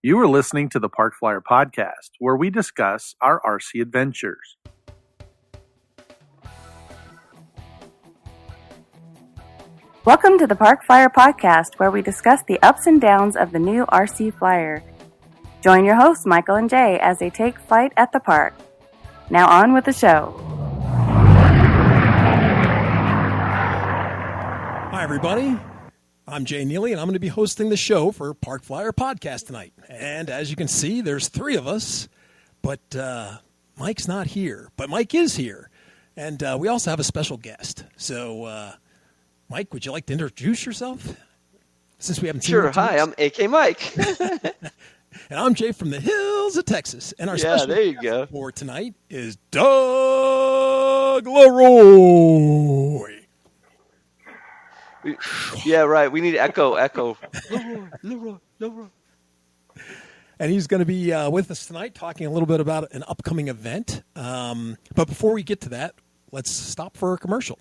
You are listening to the Park Flyer Podcast, where we discuss our RC adventures. Welcome to the Park Flyer Podcast, where we discuss the ups and downs of the new RC Flyer. Join your hosts, Michael and Jay, as they take flight at the park. Now on with the show. Hi, everybody. I'm Jay Neely, and I'm going to be hosting the show for Park Flyer Podcast tonight. And as you can see, there's three of us, but Mike's not here. But Mike is here, and we also have a special guest. So, Mike, would you like to introduce yourself? Since we haven't seen you. Sure. Hi, I'm AK Mike. And I'm Jay from the hills of Texas. And our special there you guest go. for tonight is Doug Leroy. Yeah, right. We need echo. Leroy. And he's going to be with us tonight talking a little bit about an upcoming event. But before we get to that, let's stop for a commercial.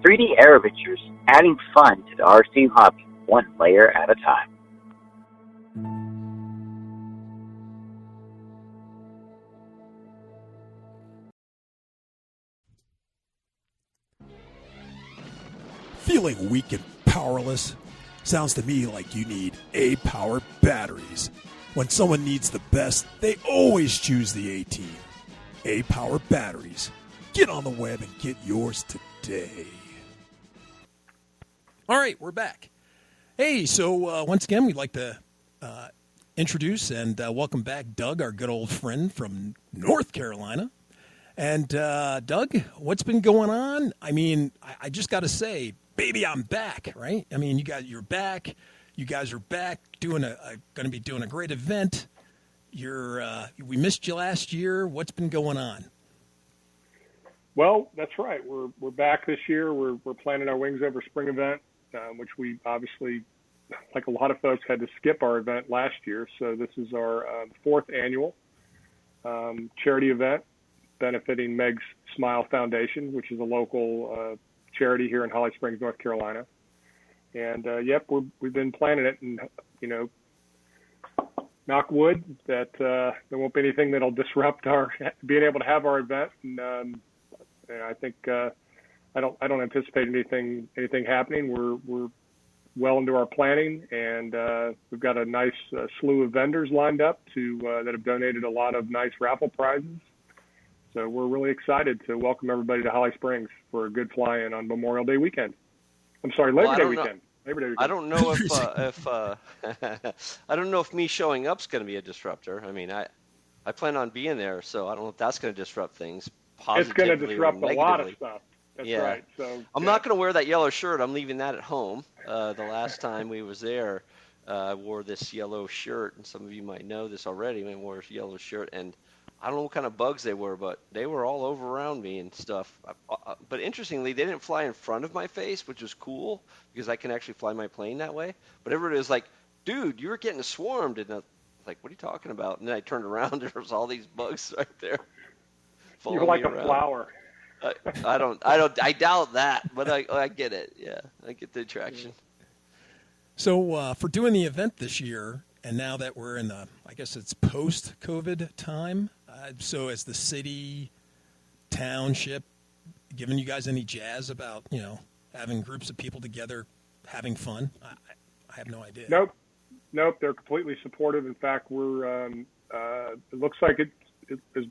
"3D Aeroventures, adding fun to the RC hobby, one layer at a time." Feeling weak and powerless? Sounds to me like you need A-Power batteries. When someone needs the best, they always choose the A-Team. A-Power batteries. Get on the web and get yours today. All right, we're back. Hey, so once again, we'd like to introduce and welcome back Doug, our good old friend from North Carolina. And Doug, what's been going on? I mean, I just got to say, baby, I'm back, right? I mean, you're back. You guys are back doing going to be doing a great event. We missed you last year. What's been going on? Well, that's right. We're back this year. We're planning our Wings Over Spring event, which we obviously, like a lot of folks, had to skip our event last year. So this is our fourth annual charity event benefiting Meg's Smile Foundation, which is a local charity here in Holly Springs, North Carolina. And we've been planning it, and knock wood that there won't be anything that'll disrupt our being able to have our event. And I think I don't anticipate anything happening. We're well into our planning, and we've got a nice slew of vendors lined up that have donated a lot of nice raffle prizes. So we're really excited to welcome everybody to Holly Springs for a good fly-in on Memorial Day weekend. I'm sorry, Labor Day weekend. I don't know if I don't know if me showing up's going to be a disruptor. I mean, I plan on being there, so I don't know if that's going to disrupt things positively. It's going to disrupt a lot of stuff. That's right. So I'm not going to wear that yellow shirt. I'm leaving that at home. The last time we was there, I wore this yellow shirt, and some of you might know this already. I wore this yellow shirt, and I don't know what kind of bugs they were, but they were all over around me and stuff. But interestingly, they didn't fly in front of my face, which was cool because I can actually fly my plane that way. But everybody was like, "Dude, you were getting swarmed," and I was like, "What are you talking about?" And then I turned around, and there was all these bugs right there. You're like a flower. I doubt that, but I get it. Yeah, I get the attraction. So for doing the event this year, and now that we're in I guess it's post-COVID time, so has the city, township given you guys any jazz about, having groups of people together having fun? I have no idea. Nope. They're completely supportive. In fact, we're it looks like it as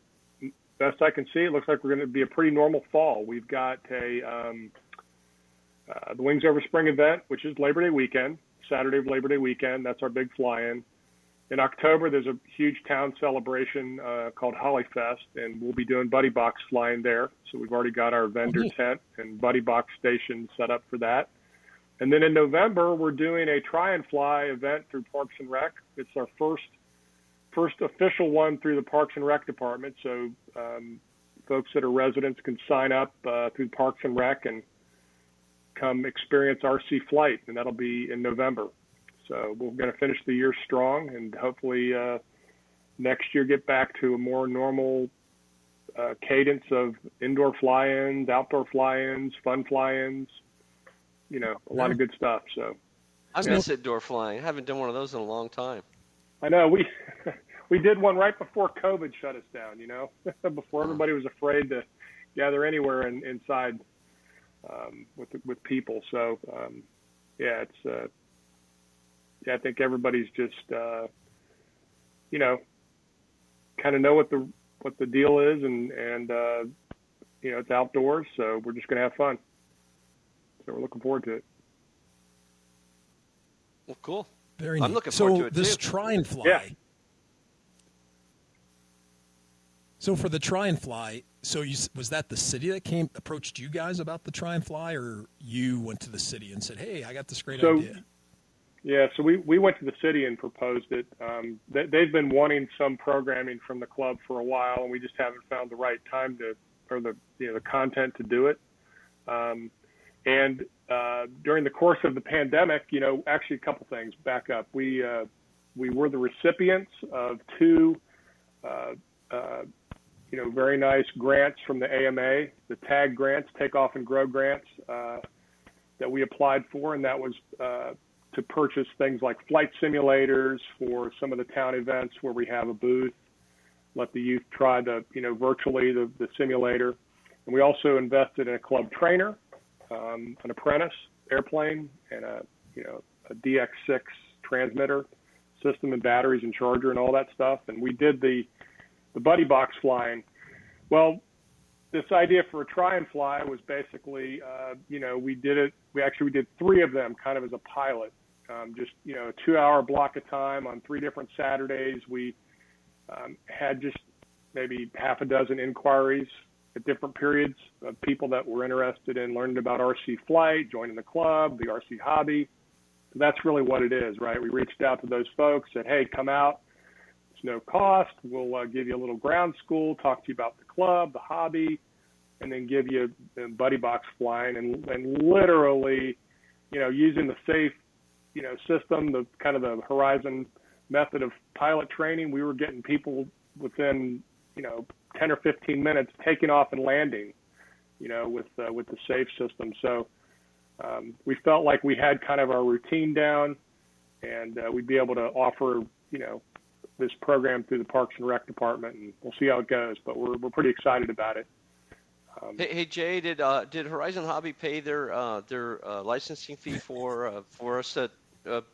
best I can see, it looks like we're going to be a pretty normal fall. We've got the Wings Over Spring event, which is Labor Day weekend, Saturday of Labor Day weekend. That's our big fly-in. In October, there's a huge town celebration called Holly Fest, and we'll be doing buddy box flying there. So we've already got our vendor tent and buddy box station set up for that. And then in November, we're doing a try and fly event through Parks and Rec. It's our first official one through the Parks and Rec department. So folks that are residents can sign up through Parks and Rec and come experience RC flight, and that'll be in November. So we're going to finish the year strong, and hopefully next year get back to a more normal cadence of indoor fly-ins, outdoor fly-ins, fun fly-ins, a lot of good stuff. So I miss indoor flying. I haven't done one of those in a long time. I know we did one right before COVID shut us down, before everybody was afraid to gather anywhere inside with people. So it's I think everybody's just kind of know what the deal is, and it's outdoors, so we're just going to have fun. So we're looking forward to it. Well, cool. Very neat. I'm looking forward to it this too. try and fly. Yeah. So for the try and fly, was that the city that approached you guys about the try and fly, or you went to the city and said, "Hey, I got this great idea"? Yeah, so we went to the city and proposed it. They've been wanting some programming from the club for a while, and we just haven't found the right time or the content to do it. And during the course of the pandemic, actually a couple things. Back up, we were the recipients of two, very nice grants from the AMA, the TAG grants, Take Off and Grow grants, that we applied for, and that was to purchase things like flight simulators for some of the town events where we have a booth, let the youth try virtually the simulator. And we also invested in a club trainer, an apprentice airplane, and a DX6 transmitter system and batteries and charger and all that stuff. And we did the buddy box flying. Well, this idea for a try and fly was basically, we did three of them kind of as a pilot. Just a 2-hour block of time on 3 different Saturdays. We had just maybe half a dozen inquiries at different periods of people that were interested in learning about RC flight, joining the club, the RC hobby. So that's really what it is, right? We reached out to those folks, said, "Hey, come out. It's no cost. We'll give you a little ground school, talk to you about the club, the hobby, and then give you buddy box flying." And literally, using the safe system, the kind of the Horizon method of pilot training, we were getting people within, 10 or 15 minutes taking off and landing, with the safe system. So we felt like we had kind of our routine down, and we'd be able to offer, this program through the Parks and Rec department, and we'll see how it goes. But we're pretty excited about it. Hey Jay, did Horizon Hobby pay their licensing fee for us to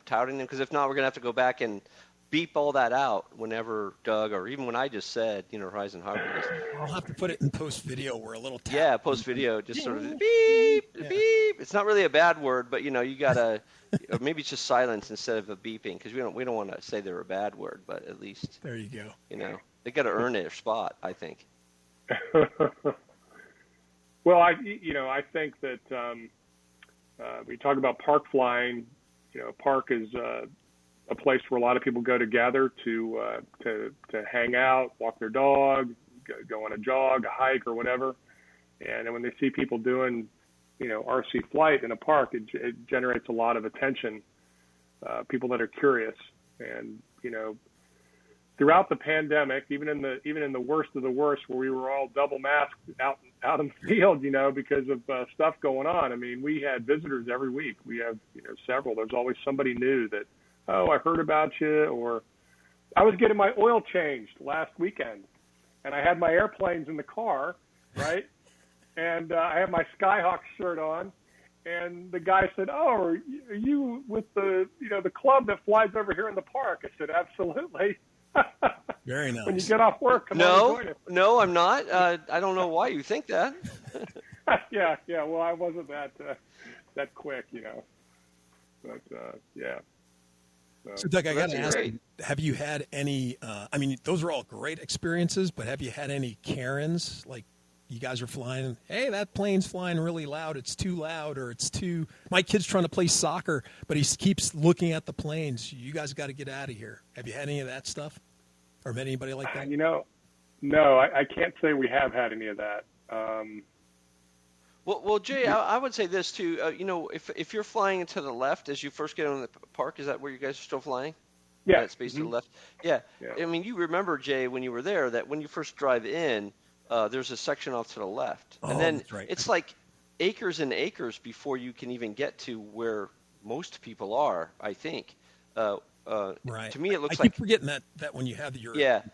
touting them? Because if not, we're gonna have to go back and beep all that out whenever Doug, or even when I just said, Horizon Hobby. I'll have to put it in post video where a little tap. Yeah, post video, just sort of beep, beep. It's not really a bad word, but you gotta, or maybe it's just silence instead of a beeping, because we don't want to say they're a bad word, but at least there you go. They got to earn their spot, I think. Well, I think that we talk about park flying. Park is a place where a lot of people go to gather to hang out, walk their dog, go on a jog, a hike, or whatever. And then when they see people doing, RC flight in a park, it generates a lot of attention. People that are curious, and throughout the pandemic, even in the worst of the worst, where we were all double masked out in the field, because of stuff going on. I mean, we had visitors every week. We have several. There's always somebody new that, "Oh, I heard about you," or I was getting my oil changed last weekend, and I had my airplanes in the car, right? And I had my Skyhawks shirt on, and the guy said, "Oh, are you with the the club that flies over here in the park?" I said, "Absolutely." Very nice. When you get off work, come on and join us. No, I'm not. I don't know why you think that. Yeah. Well, I wasn't that quick, But yeah. So Doug, I got to ask, great. have you had any? Those are all great experiences, but have you had any Karens, like you guys are flying? Hey, that plane's flying really loud. It's too loud, or it's too. My kid's trying to play soccer, but he keeps looking at the planes. You guys got to get out of here. Have you had any of that stuff, or met anybody like that? No, I can't say we have had any of that. Well, Jay, I would say this too. If you're flying to the left as you first get on the park, is that where you guys are still flying? Yeah. That space to the left. Yeah. I mean, you remember, Jay, when you were there, that when you first drive in, there's a section off to the left. Oh, and then that's right. it's like acres and acres before you can even get to where most people are, I think. Right. To me, it looks I keep like forgetting that when you have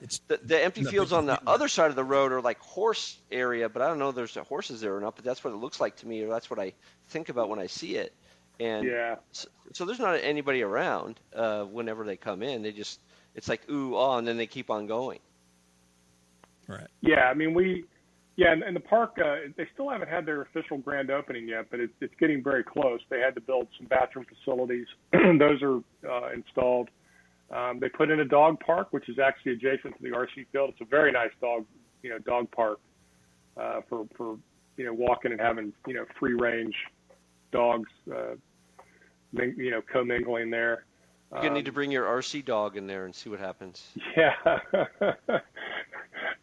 it's the empty in the fields big on the field. other side of the road are like horse area, but I don't know if there's horses there or not. But that's what it looks like to me, or that's what I think about when I see it. And so there's not anybody around whenever they come in. It's like ooh, ah, and then they keep on going. Right. Yeah, I mean and the park they still haven't had their official grand opening yet, but it's getting very close. They had to build some bathroom facilities; those are installed. They put in a dog park, which is actually adjacent to the RC field. It's a very nice dog park for walking and having free range dogs, commingling there. You're gonna need to bring your RC dog in there and see what happens. Yeah.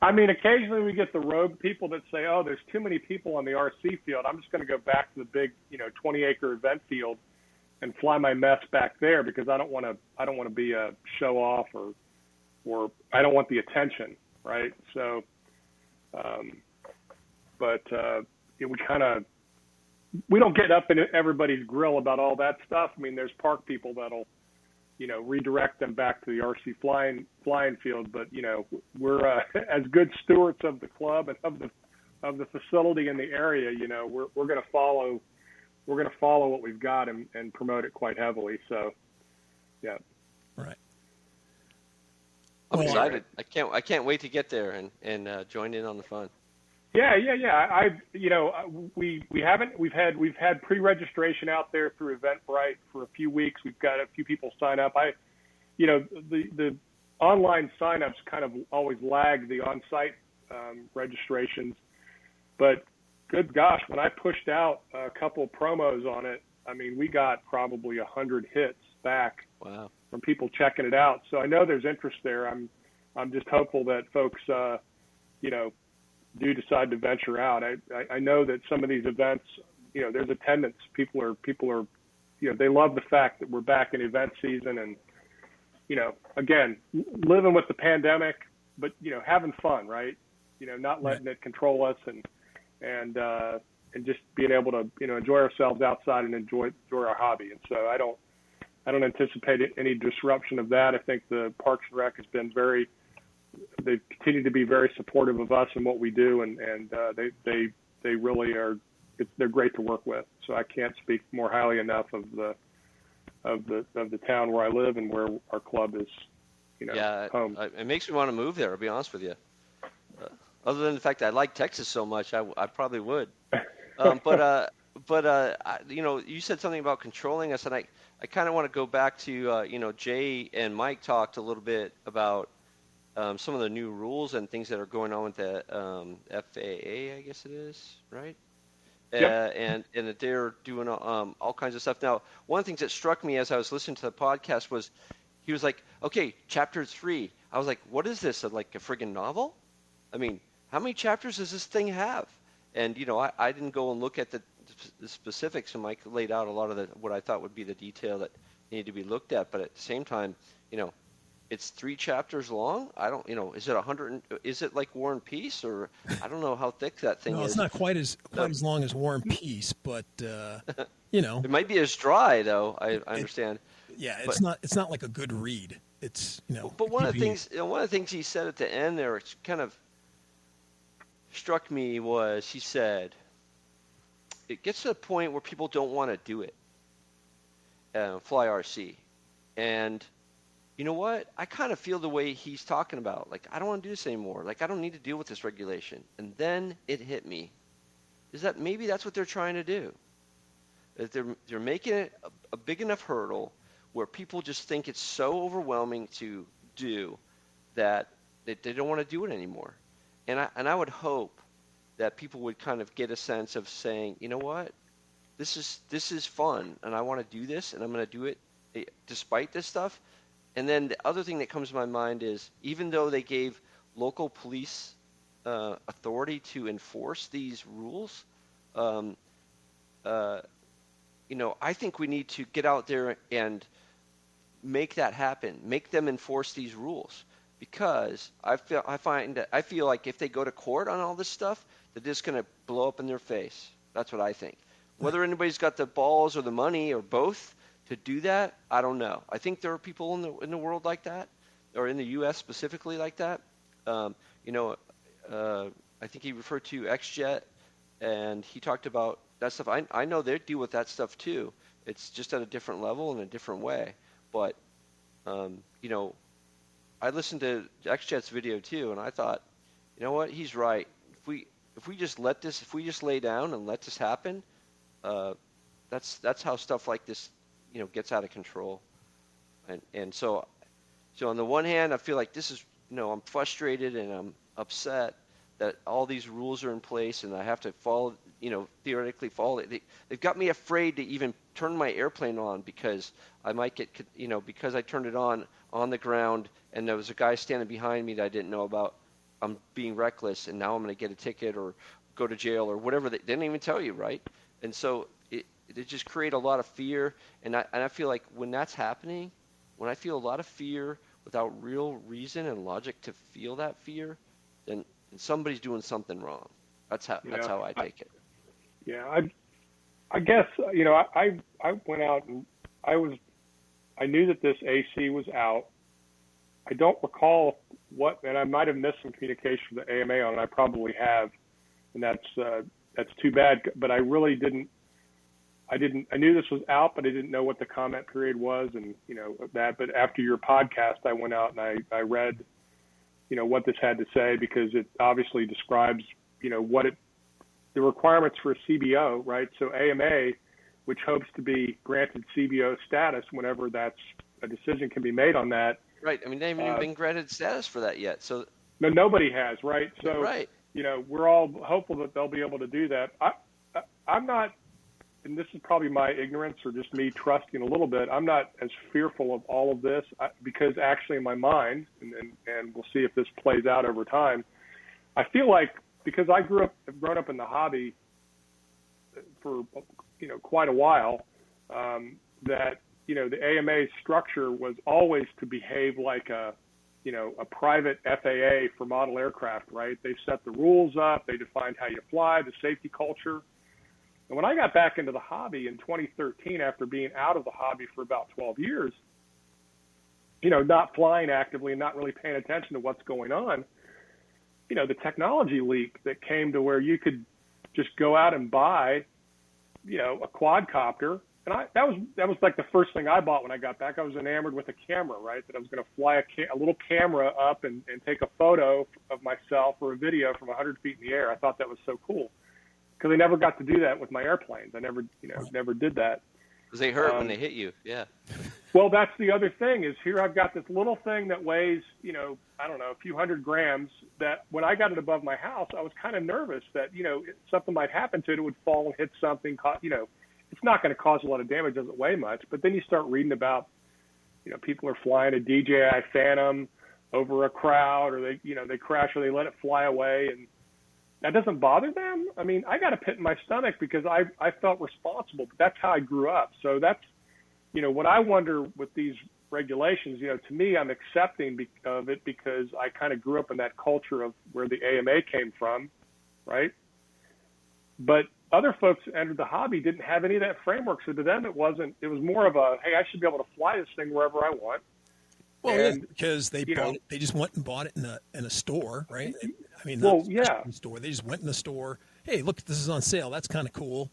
I mean, occasionally we get the rogue people that say, "Oh, there's too many people on the RC field. I'm just going to go back to the big, 20-acre event field and fly my mess back there because I don't want to be a show off or I don't want the attention, right?" So, we don't get up in everybody's grill about all that stuff. I mean, there's park people that'll redirect them back to the RC flying field. But, we're as good stewards of the club and of the facility in the area, we're going to follow what we've got and promote it quite heavily. So, yeah. Right. I'm excited. I can't wait to get there and join in on the fun. Yeah. We've had pre-registration out there through Eventbrite for a few weeks. We've got a few people sign up. The online signups kind of always lag the on-site registrations, but good gosh, when I pushed out a couple of promos on it, I mean, we got probably 100 hits back from people checking it out. So I know there's interest there. I'm just hopeful that folks, do decide to venture out. I know that some of these events, there's attendance. People are, they love the fact that we're back in event season and, again, living with the pandemic, but, having fun, right? Not letting it control us and just being able to, enjoy ourselves outside and enjoy our hobby. And so I don't anticipate any disruption of that. I think the Parks and Rec has been they continue to be very supportive of us and what we do, and they really are. They're great to work with. So I can't speak more highly enough of the town where I live and where our club is. Home. It makes me want to move there. I'll be honest with you. Other than the fact that I like Texas so much, I probably would. But you said something about controlling us, and I kind of want to go back to Jay and Mike talked a little bit about. Some of the new rules and things that are going on with the FAA, I guess it is, right? Yep. And that they're doing all kinds of stuff. Now, one of the things that struck me as I was listening to the podcast was he was like, okay, chapter 3. I was like, what is this, like a friggin' novel? I mean, how many chapters does this thing have? And, I didn't go and look at the specifics, and Mike laid out a lot of what I thought would be the detail that needed to be looked at. But at the same time, it's 3 chapters long. I don't, is it 100? Is it like War and Peace, or I don't know how thick that thing is. No, it's not quite as long as War and Peace, but it might be as dry though. I understand. It's not like a good read. It's But one of the things he said at the end there, which kind of struck me, was he said it gets to the point where people don't want to do it, fly RC, and. You know what? I kind of feel the way he's talking about. Like, I don't want to do this anymore. Like, I don't need to deal with this regulation. And then it hit me. Is that maybe that's what they're trying to do? That they're making it a big enough hurdle where people just think it's so overwhelming to do that they don't want to do it anymore. And I would hope that people would kind of get a sense of saying, you know what? This is fun, and I want to do this, and I'm going to do it despite this stuff. And then the other thing that comes to my mind is, even though they gave local police authority to enforce these rules, I think we need to get out there and make that happen. Make them enforce these rules. because I feel like if they go to court on all this stuff, they're just going to blow up in their face. That's what I think. Whether anybody's got the balls or the money or both to do that, I don't know. I think there are people in the world like that, or in the U.S. specifically like that. I think he referred to XJet, and he talked about that stuff. I know they deal with that stuff too. It's just at a different level and a different way. But I listened to XJet's video too, and I thought, you know what, he's right. If we just lay down and let this happen, that's how stuff like this, gets out of control. And so on the one hand, I feel like this is, I'm frustrated and I'm upset that all these rules are in place and I have to follow, theoretically follow it. They've got me afraid to even turn my airplane on because I might get, because I turned it on the ground and there was a guy standing behind me that I didn't know about. I'm being reckless and now I'm going to get a ticket or go to jail or whatever. They didn't even tell you, right? And so it just created a lot of fear. And I feel like when that's happening, when I feel a lot of fear without real reason and logic to feel that fear, then somebody's doing something wrong. That's how I take it. Yeah, I guess I went out and I knew that this AC was out. I don't recall and I might have missed some communication with the AMA on it. I probably have, and that's too bad. But I really didn't. I knew this was out, but I didn't know what the comment period was, and that. But after your podcast, I went out and I read, what this had to say, because it obviously describes, the requirements for a CBO, right? So AMA, which hopes to be granted CBO status whenever a decision can be made on that. Right. I mean, they haven't even been granted status for that yet. So no, nobody has, right? So right. We're all hopeful that they'll be able to do that. I'm not, and this is probably my ignorance or just me trusting a little bit. I'm not as fearful of all of this because actually in my mind, and we'll see if this plays out over time, I feel like because I've grown up in the hobby for quite a while, that the AMA structure was always to behave like a private FAA for model aircraft, right? They set the rules up, they defined how you fly, the safety culture. And when I got back into the hobby in 2013, after being out of the hobby for about 12 years, not flying actively and not really paying attention to what's going on, the technology leap that came to where you could just go out and buy, a quadcopter. And that was like the first thing I bought when I got back. I was enamored with a camera, right? That I was going to fly a little camera up and take a photo of myself or a video from 100 feet in the air. I thought that was so cool because I never got to do that with my airplanes. I never did that. Because they hurt when they hit you. Yeah. Well, that's the other thing is here I've got this little thing that weighs, I don't know, a few hundred grams that when I got it above my house, I was kind of nervous that, something might happen to it. It would fall and hit something, it's not going to cause a lot of damage. It doesn't weigh much. But then you start reading about, people are flying a DJI Phantom over a crowd or they crash or they let it fly away. And that doesn't bother them. I mean, I got a pit in my stomach because I felt responsible, but that's how I grew up. So that's, what I wonder with these regulations, to me, I'm accepting of it because I kind of grew up in that culture of where the AMA came from, right? But other folks that entered the hobby didn't have any of that framework. So to them, it was more of a, hey, I should be able to fly this thing wherever I want. Well, and, because they just went and bought it in a store, right? I mean, a store. They just went in the store. Hey, look, this is on sale. That's kind of cool.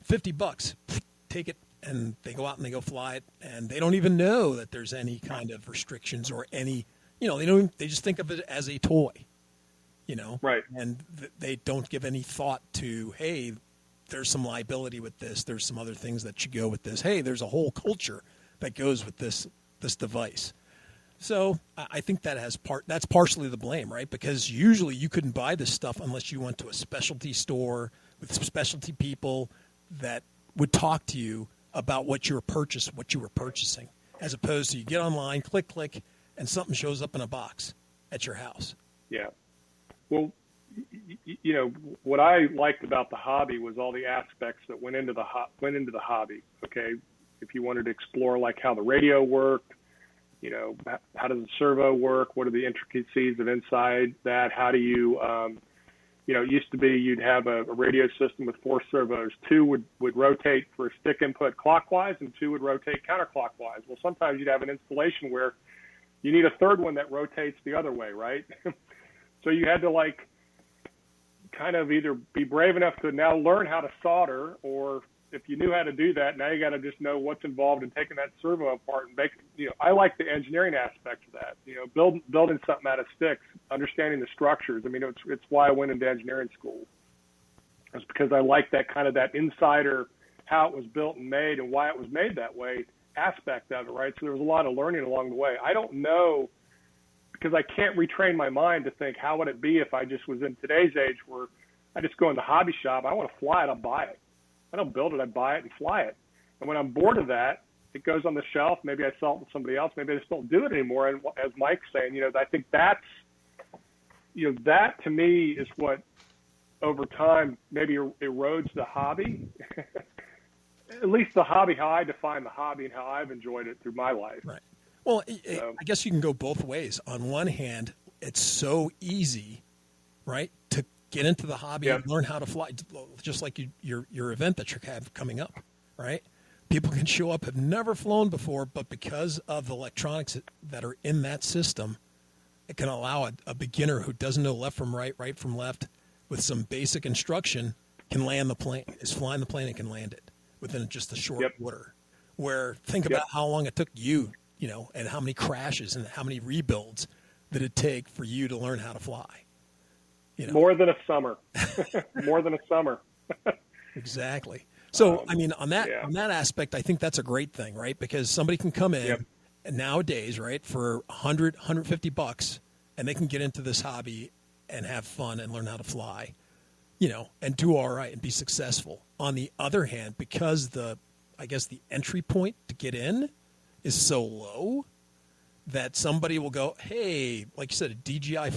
$50, take it, and they go out and they go fly it, and they don't even know that there's any kind of restrictions or any, they just think of it as a toy, right? And they don't give any thought to, hey, there's some liability with this. There's some other things that should go with this. Hey, there's a whole culture that goes with this device. So I think that's partially the blame, right? Because usually you couldn't buy this stuff unless you went to a specialty store with specialty people that would talk to you about what you were purchasing, as opposed to you get online, click, and something shows up in a box at your house. Yeah. Well, what I liked about the hobby was all the aspects that went into the hobby. Okay, if you wanted to explore like how the radio worked, how does the servo work? What are the intricacies of inside that? How do you, it used to be you'd have a radio system with 4 servos. 2 would rotate for stick input clockwise and 2 would rotate counterclockwise. Well, sometimes you'd have an installation where you need a third one that rotates the other way, right? So you had to kind of either be brave enough to now learn how to solder, or if you knew how to do that, now you got to just know what's involved in taking that servo apart and make. I like the engineering aspect of that. Building something out of sticks, understanding the structures. I mean, it's why I went into engineering school. It's because I like that kind of that insider, how it was built and made and why it was made that way aspect of it, right? So there was a lot of learning along the way. I don't know, because I can't retrain my mind to think, how would it be if I just was in today's age where I just go in the hobby shop, I want to fly it, I'll buy it. I don't build it, I buy it and fly it. And when I'm bored of that, it goes on the shelf. Maybe I sell it to somebody else. Maybe I just don't do it anymore. And as Mike's saying, I think that's, that to me is what over time maybe erodes the hobby. At least the hobby, how I define the hobby and how I've enjoyed it through my life. Right. Well, I guess you can go both ways. On one hand, it's so easy, right, to get into the hobby and learn how to fly, just like your event that you have coming up, right? People can show up, have never flown before, but because of the electronics that are in that system, it can allow a beginner who doesn't know left from right, right from left, with some basic instruction, can land the plane, is flying the plane and can land it within just a short order. Where think about how long it took you, and how many crashes and how many rebuilds did it take for you to learn how to fly? More than a summer. More than a summer. Exactly. So, on that aspect, I think that's a great thing, right? Because somebody can come in nowadays, right, for $100, $150, and they can get into this hobby and have fun and learn how to fly, and do all right and be successful. On the other hand, because the entry point to get in is so low that somebody will go, hey, like you said, a DJI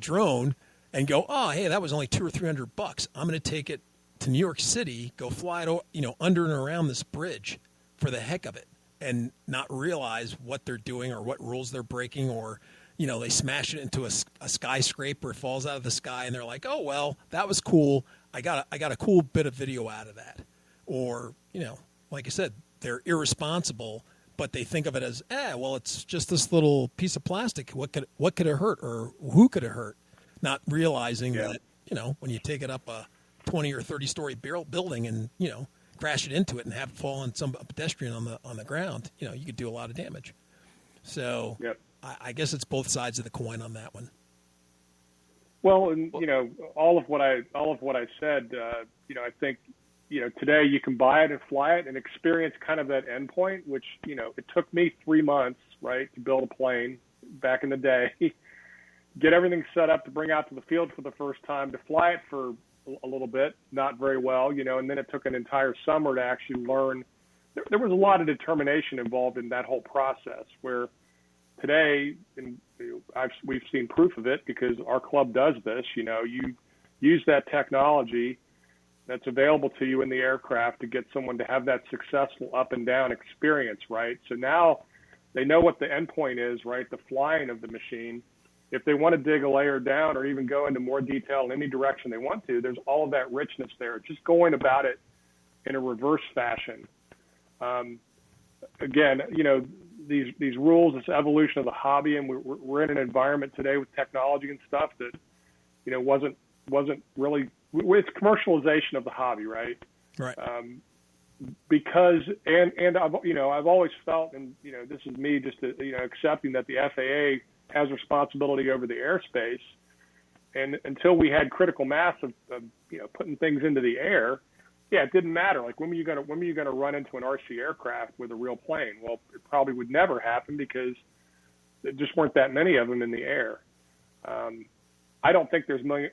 drone, and go, oh, hey, that was only $200 or $300. I'm going to take it to New York City, go fly it, under and around this bridge for the heck of it, and not realize what they're doing or what rules they're breaking, or they smash it into a skyscraper, it falls out of the sky, and they're like, oh, well, that was cool. I got a cool bit of video out of that. Or, like I said, they're irresponsible, but they think of it as, well, it's just this little piece of plastic. What could it hurt, or who could it hurt? Not realizing that, when you take it up a 20 or 30-story building and, crash it into it and have it fall on some pedestrian on the ground, you could do a lot of damage. So I guess it's both sides of the coin on that one. Well, and all of what I said, I think, today you can buy it and fly it and experience kind of that endpoint, which, it took me 3 months, right, to build a plane back in the day, get everything set up to bring out to the field for the first time, to fly it for a little bit, not very well, and then it took an entire summer to actually learn. There was a lot of determination involved in that whole process, where today, and we've seen proof of it because our club does this. You use that technology that's available to you in the aircraft to get someone to have that successful up and down experience, right? So now they know what the endpoint is, right? The flying of the machine. If they want to dig a layer down or even go into more detail in any direction they want to, there's all of that richness there. Just going about it in a reverse fashion. Again, these rules, this evolution of the hobby, and we're in an environment today with technology and stuff that, wasn't really, it's commercialization of the hobby, right? Right. Because, and I've always felt, and, this is me just, accepting that the FAA has responsibility over the airspace. And until we had critical mass of putting things into the air, it didn't matter. Like, when were you going to run into an RC aircraft with a real plane? Well, it probably would never happen because there just weren't that many of them in the air. I don't think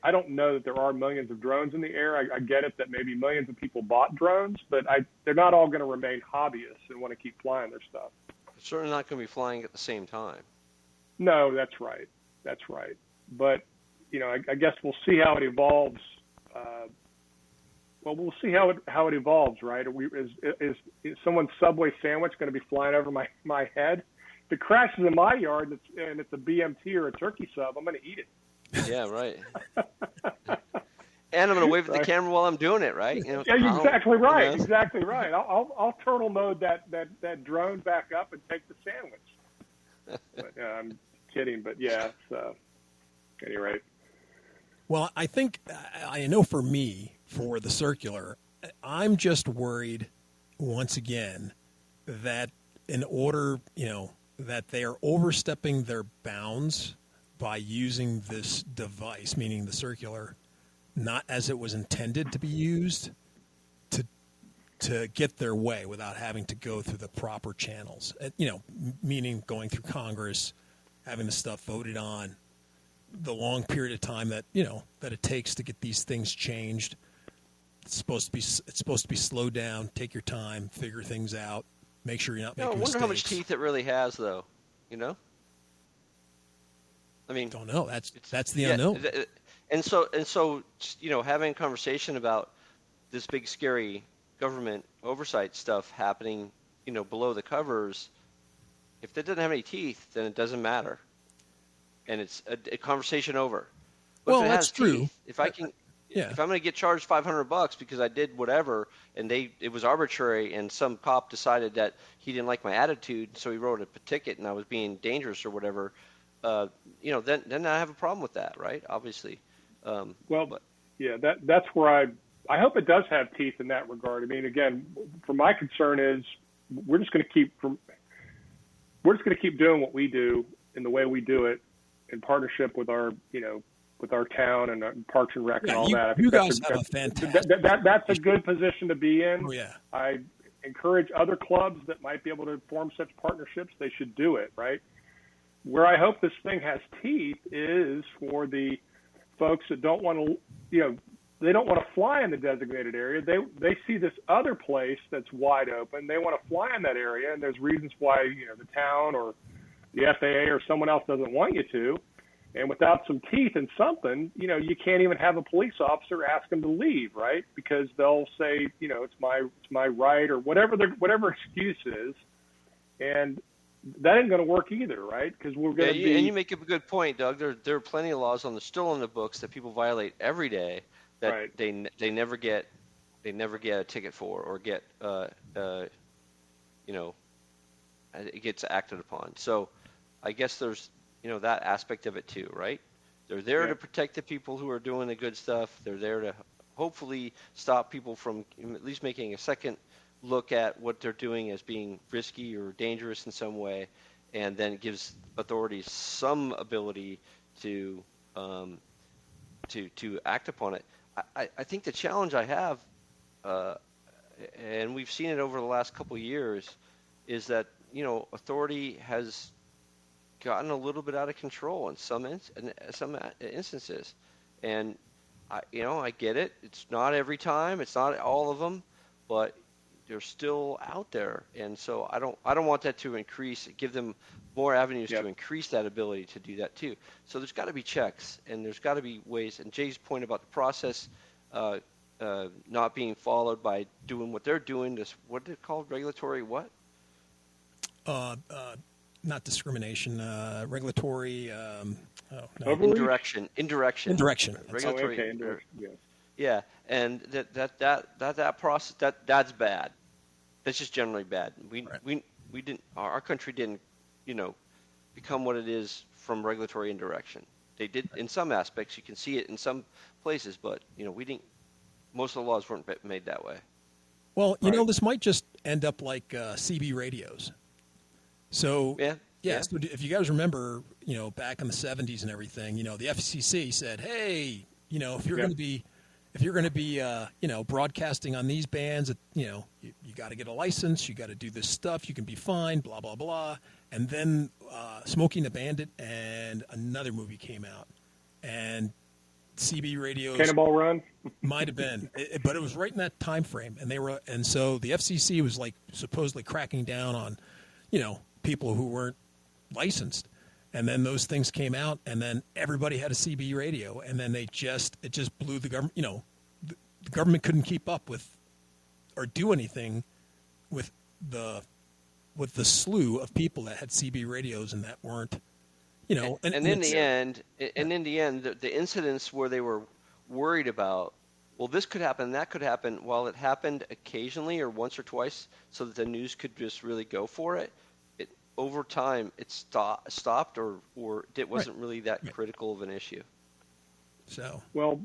I don't know that there are millions of drones in the air. I get it that maybe millions of people bought drones, but they're not all going to remain hobbyists and want to keep flying their stuff. They're certainly not going to be flying at the same time. No, that's right. That's right. But, I guess we'll see how it evolves. Well, we'll see how it evolves, right? Is someone's Subway sandwich going to be flying over my head? If it crashes in my yard and it's a BMT or a turkey sub, I'm going to eat it. Yeah, right. And I'm going to wave at the camera while I'm doing it, right? Yeah, exactly right. Exactly right. I'll turtle mode that drone back up and take the sandwich. But, I'm kidding, but yeah. So, at any rate. Well, I think I know for me, for the circular, I'm just worried once again that in order, that they are overstepping their bounds by using this device, meaning the circular, not as it was intended to be used, to get their way without having to go through the proper channels. Meaning going through Congress, having the stuff voted on, the long period of time that that it takes to get these things changed. It's supposed to be slowed down. Take your time, figure things out, make sure you're not making mistakes. I wonder how much teeth it really has, though. I mean, don't know. That's the unknown. And so having a conversation about this big scary government oversight stuff happening, below the covers. If it doesn't have any teeth, then it doesn't matter, and it's a conversation over. But well, if it that's has true. Teeth, if I'm going to get charged $500 because I did whatever, and it was arbitrary, and some cop decided that he didn't like my attitude, so he wrote a ticket, and I was being dangerous or whatever, then I have a problem with that, right? Obviously. That's where I hope it does have teeth in that regard. I mean, again, for my concern is we're just going to keep doing what we do in the way we do it in partnership with our town and Parks and Rec and all that. You guys have a fantastic. That's a good position to be in. Oh, yeah. I encourage other clubs that might be able to form such partnerships. They should do it, right? Where I hope this thing has teeth is for the folks that don't want to, they don't want to fly in the designated area. They see this other place that's wide open. They want to fly in that area, and there's reasons why the town or the FAA or someone else doesn't want you to. And without some teeth and something, you can't even have a police officer ask them to leave, right? Because they'll say, it's my right or whatever excuse is, and that ain't going to work either, right? Because we're going to be. And you make a good point, Doug. There are plenty of laws still on the books that people violate every day that right. they never get a ticket for or get it gets acted upon. So I guess there's that aspect of it too, right? They're there to protect the people who are doing the good stuff. They're there to hopefully stop people from at least making a second look at what they're doing as being risky or dangerous in some way, and then it gives authorities some ability to act upon it. I think the challenge I have, and we've seen it over the last couple of years, is that authority has gotten a little bit out of control in some instances, and I get it. It's not every time. It's not all of them, but they're still out there, and so I don't want that to increase. Give them more avenues to increase that ability to do that too. So there's got to be checks, and there's got to be ways. And Jay's point about the process not being followed by doing what they're doing. This what is it called? Regulatory what? Not discrimination. Regulatory. Indirection. Regulatory. Indirection. Yes. Yeah, and that process that's bad. That's just generally bad. We didn't. Our country didn't, become what it is from regulatory indirection. They did in some aspects. You can see it in some places, but we didn't. Most of the laws weren't made that way. Well, this might just end up like CB radios. So yeah. So if you guys remember, back in the 70s and everything, the FCC said, hey, if you're going to be broadcasting on these bands, you got to get a license, you got to do this stuff, you can be fined, blah blah blah. And then Smokey and the Bandit and another movie came out, and CB radios. Cannonball Run might have been, but it was right in that time frame, and so the FCC was like supposedly cracking down on, people who weren't licensed. And then those things came out, and then everybody had a CB radio, and then it just blew the government. The the government couldn't keep up with or do anything with the slew of people that had CB radios and that weren't, And in the end, the incidents where they were worried about, well, this could happen, that could happen, while it happened occasionally or once or twice so that the news could just really go for it, over time it stopped or it wasn't really that critical of an issue. So. Well,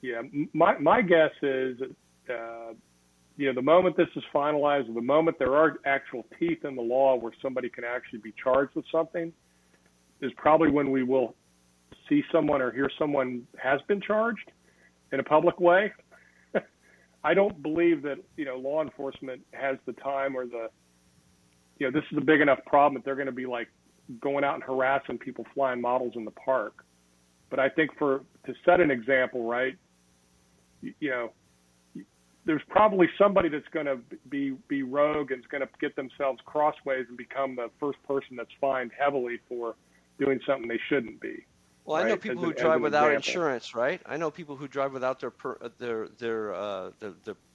yeah, my guess is, the moment this is finalized, the moment there are actual teeth in the law where somebody can actually be charged with something, is probably when we will see someone or hear someone has been charged in a public way. I don't believe that, law enforcement has the time or this is a big enough problem that they're going to be like going out and harassing people flying models in the park. But I think to set an example, right, there's probably somebody that's going to be rogue and is going to get themselves crossways and become the first person that's fined heavily for doing something they shouldn't be. Well, right? I know people who drive without insurance, right? I know people who drive without their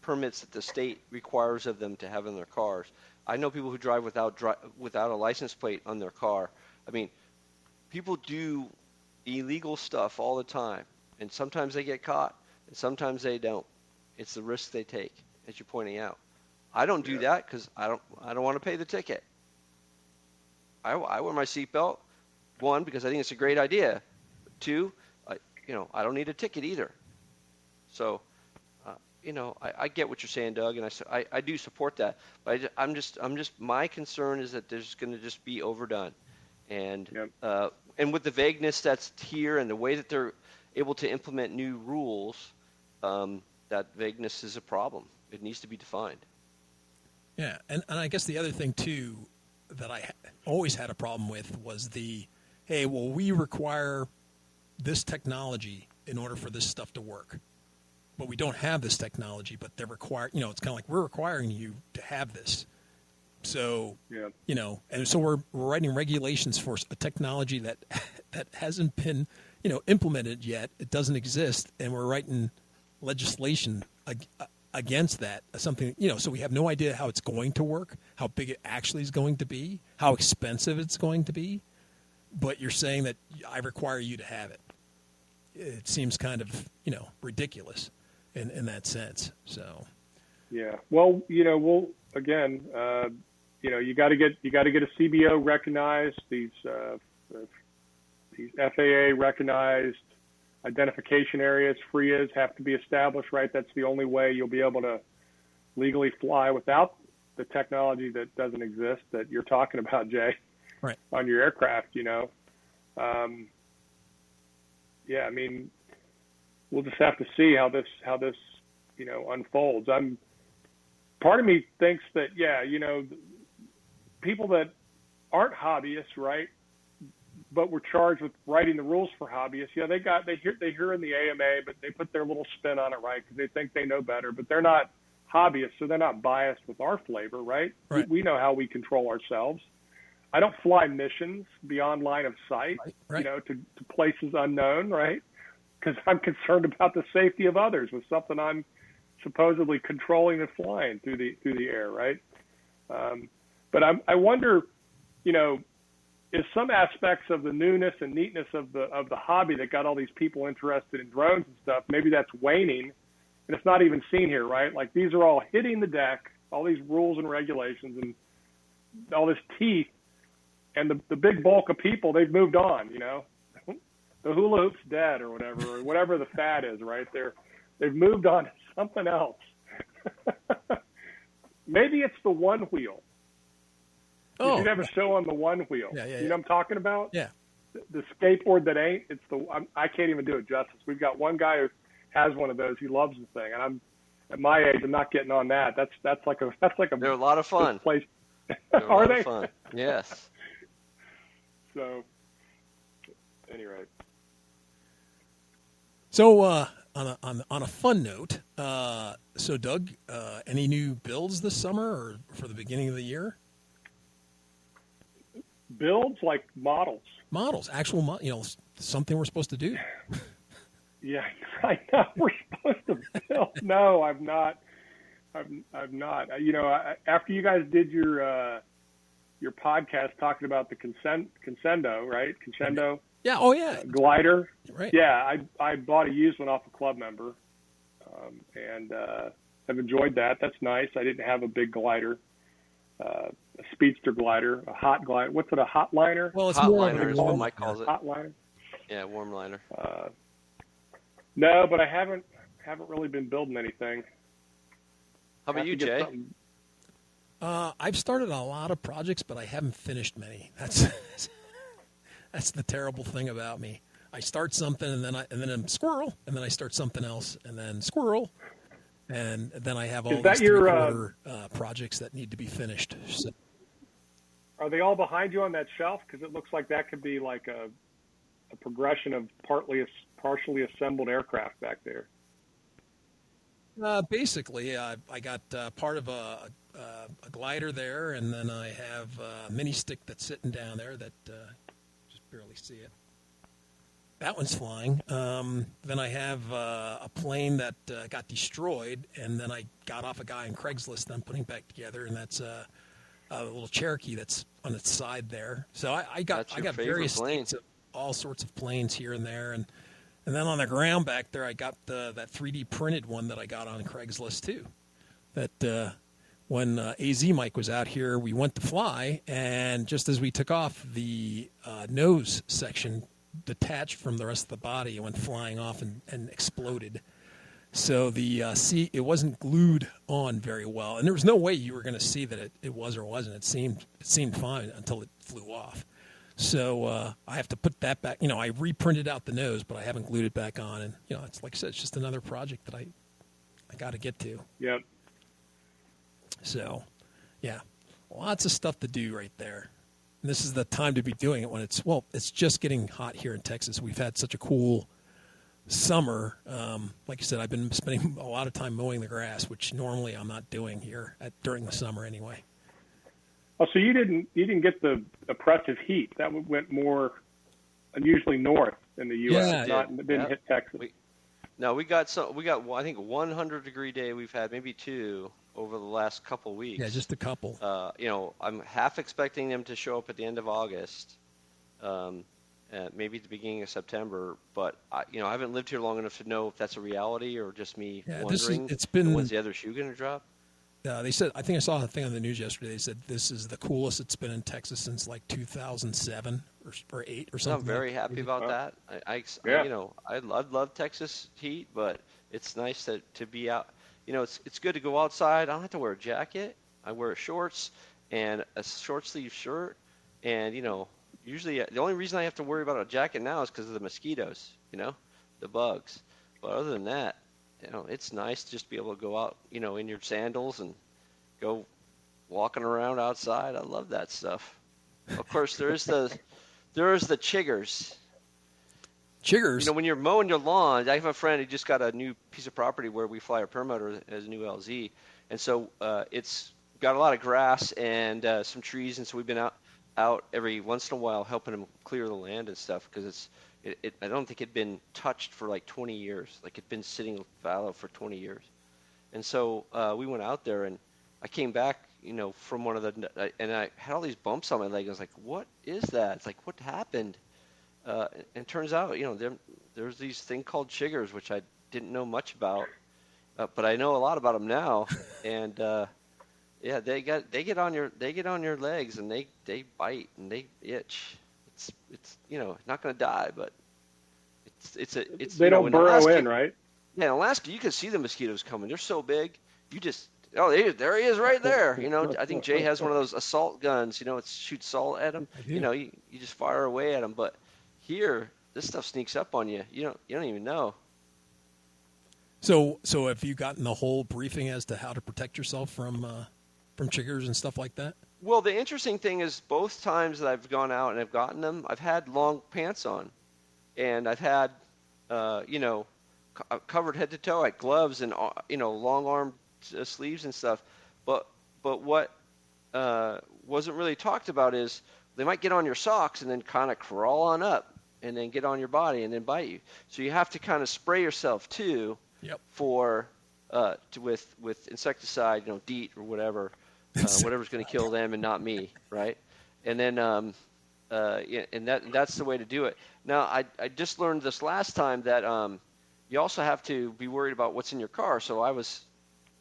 permits that the state requires of them to have in their cars. I know people who drive without a license plate on their car. I mean, people do illegal stuff all the time, and sometimes they get caught, and sometimes they don't. It's the risk they take, as you're pointing out. I don't do that because I don't want to pay the ticket. I wear my seatbelt, one, because I think it's a great idea. Two, I don't need a ticket either. So, I get what you're saying, Doug, and I do support that. But I'm just my concern is that there's going to just be overdone, and with the vagueness that's here and the way that they're able to implement new rules, that vagueness is a problem. It needs to be defined. Yeah, and I guess the other thing too that I always had a problem with was we require this technology in order for this stuff to work. But we don't have this technology, but they're required, it's kind of like we're requiring you to have this. So, and so we're writing regulations for a technology that hasn't been, implemented yet. It doesn't exist. And we're writing legislation against that, something, so we have no idea how it's going to work, how big it actually is going to be, how expensive it's going to be. But you're saying that I require you to have it. It seems kind of, ridiculous in that sense. So, yeah. Well, again, you got to get a CBO recognized. These FAA recognized identification areas, FRIAs, have to be established. Right, that's the only way you'll be able to legally fly without the technology that doesn't exist that you're talking about, Jay. Right. On your aircraft, we'll just have to see how this unfolds. Part of me thinks that, people that aren't hobbyists, right, but were charged with writing the rules for hobbyists, they hear in the AMA, but they put their little spin on it, right, because they think they know better, but they're not hobbyists, so they're not biased with our flavor, right? We know how we control ourselves. I don't fly missions beyond line of sight, to places unknown, right? Because I'm concerned about the safety of others with something I'm supposedly controlling and flying through the air, right? But I wonder, is some aspects of the newness and neatness of the hobby that got all these people interested in drones and stuff, maybe that's waning, and it's not even seen here, right? Like these are all hitting the deck, all these rules and regulations and all this teeth. And the big bulk of people, they've moved on, The hula hoop's dead or whatever the fad is, right? They've moved on to something else. Maybe it's the one wheel. You should have a show on the one wheel. Yeah. You know what I'm talking about? Yeah. The skateboard that ain't. I can't even do it justice. We've got one guy who has one of those. He loves the thing, and I'm at my age. I'm not getting on that. That's like a. They're a lot of fun. Place. Are they? Fun. Yes. So, at any rate. So, on a fun note, so Doug, any new builds this summer or for the beginning of the year? Builds like models. Models, actual, something we're supposed to do. Yeah, I know. We're supposed to build. No, I've not. I've not. You know, after you guys did your podcast talking about the Consendo, right? Consendo. Yeah. Oh, yeah. Glider. Right. Yeah, I bought a used one off a club member, and I've enjoyed that. That's nice. I didn't have a big glider, a speedster glider, a hot glider. What's it? A hot liner? Well, it's hot more liner is what Mike calls it. Hot liner. Yeah, warm liner. No, but I haven't really been building anything. How about you, Jay? I've started a lot of projects, but I haven't finished many. That's the terrible thing about me. I start something and then I'm squirrel, and then I start something else and then squirrel, and then I have all these three-quarter projects that need to be finished. So, are they all behind you on that shelf? Because it looks like that could be like a progression of partially assembled aircraft back there. Basically, I got part of a glider there, and then I have a mini stick that's sitting down there that just barely see it. That one's flying. Then I have a plane that got destroyed, and then I got off a guy on Craigslist that I'm putting back together, and that's a little Cherokee that's on its side there. So I got various things, all sorts of planes here and there, and then on the ground back there, I got that 3D printed one that I got on Craigslist too. That when AZ Mike was out here, we went to fly, and just as we took off, the nose section detached from the rest of the body and went flying off and exploded. So the seat, it wasn't glued on very well, and there was no way you were going to see that it was or wasn't. It seemed fine until it flew off. So I have to put that back. You know, I reprinted out the nose, but I haven't glued it back on. And you know, it's like I said, it's just another project that I got to get to. Yep. So, yeah, lots of stuff to do right there. And this is the time to be doing it when it's just getting hot here in Texas. We've had such a cool summer. Like you said, I've been spending a lot of time mowing the grass, which normally I'm not doing here during the summer anyway. Oh, so you didn't get the oppressive heat. That went more unusually north in the U.S. Yeah, didn't hit Texas. We got I think 100-degree day we've had, maybe two over the last couple weeks. Yeah, just a couple. You know, I'm half expecting them to show up at the end of August, maybe at the beginning of September. But I haven't lived here long enough to know if that's a reality or just me wondering. When's the other shoe going to drop? They said, I think I saw a thing on the news yesterday. They said this is the coolest it's been in Texas since like 2007 or 8 or something. I'm very happy about that. I love Texas heat, but it's nice to be out. You know, it's good to go outside. I don't have to wear a jacket. I wear shorts and a short sleeve shirt. And, you know, usually the only reason I have to worry about a jacket now is because of the mosquitoes, you know, the bugs. But other than that, you know, it's nice to just be able to go out, you know, in your sandals and go walking around outside. I love that stuff. Of course, there's the chiggers. Chiggers? You know, when you're mowing your lawn, I have a friend who just got a new piece of property where we fly our permotor as a new LZ. And so it's got a lot of grass and some trees. And so we've been out every once in a while helping him clear the land and stuff because I don't think it'd been touched for like 20 years. Like it'd been sitting fallow for 20 years. And so we went out there and I came back, you know, from one of the, and I had all these bumps on my leg. I was like, what is that? It's like, what happened? And it turns out, you know, there's these thing called chiggers, which I didn't know much about, but I know a lot about them now. And yeah, they get on your legs and they bite and they itch. It's you know, not going to die, but it's they don't burrow Alaska, in, right? Yeah, in Alaska you can see the mosquitoes coming. They're so big, you just there he is right there. You know, I think Jay has one of those assault guns. You know, it shoots salt at him. You know, you just fire away at him. But here, this stuff sneaks up on you. You don't even know. So have you gotten the whole briefing as to how to protect yourself from chiggers and stuff like that? Well, the interesting thing is both times that I've gone out and I've gotten them, I've had long pants on, and I've had, you know, covered head to toe, like gloves and you know, long arm sleeves and stuff. But what wasn't really talked about is they might get on your socks and then kind of crawl on up and then get on your body and then bite you. So you have to kind of spray yourself too. Yep. For with insecticide, DEET or whatever, whatever's going to kill them and not me, right? And then and that's the way to do it. Now I just learned this last time that you also have to be worried about what's in your car. So I was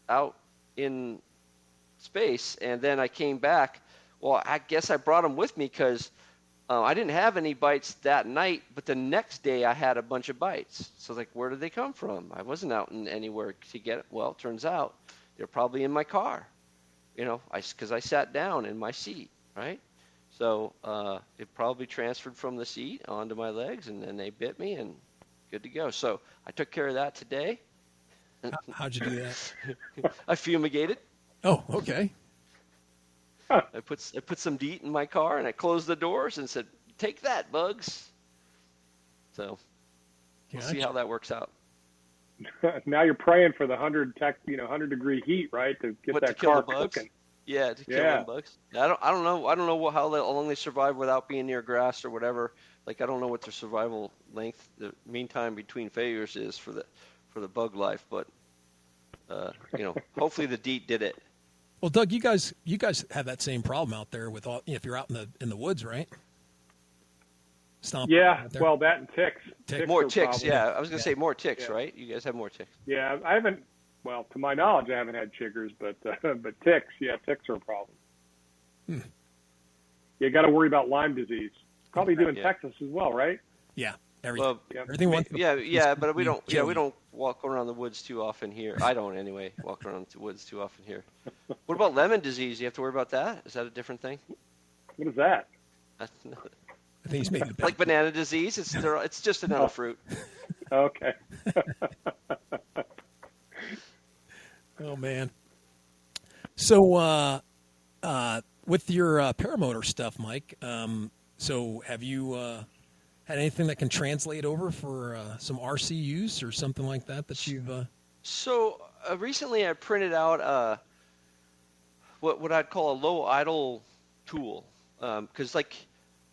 out in space, and then I came back. Well, I guess I brought them with me because I didn't have any bites that night, but the next day I had a bunch of bites. So like, where did they come from? I wasn't out in anywhere to get it. Well, it turns out they're probably in my car, because I sat down in my seat, right? So it probably transferred from the seat onto my legs, and then they bit me, and good to go. So I took care of that today. How'd you do that? I fumigated. Oh, okay. I put some DEET in my car, and I closed the doors and said, "Take that, bugs." So we'll see how that works out. Now you're praying for the 100-degree heat, right, to get that car cooking. Yeah, to kill them bugs. I don't know how long they survive without being near grass or whatever. Like, I don't know what their survival length, the mean time between failures is for the bug life, but hopefully the DEET did it. Well, Doug, you guys have that same problem out there with all, if you're out in the woods, right? Yeah, well, that and ticks. More ticks, yeah. I was going to say more ticks, right? You guys have more ticks. Yeah, I haven't. Well, to my knowledge, I haven't had chiggers, but ticks, ticks are a problem. You got to worry about Lyme disease. Probably do in Texas as well, right? Yeah, everything. Everything. But we don't. Yeah, we don't walk around the woods too often here. I don't anyway. Walk around the woods too often here. What about lemon disease? You have to worry about that? Is that a different thing? What is that? I think he's making like banana disease. It's just another fruit. Okay. Oh man. So with your paramotor stuff, Mike. So have you had anything that can translate over for some RC use or something like that you've? So recently I printed out what I'd call a low idle tool, because like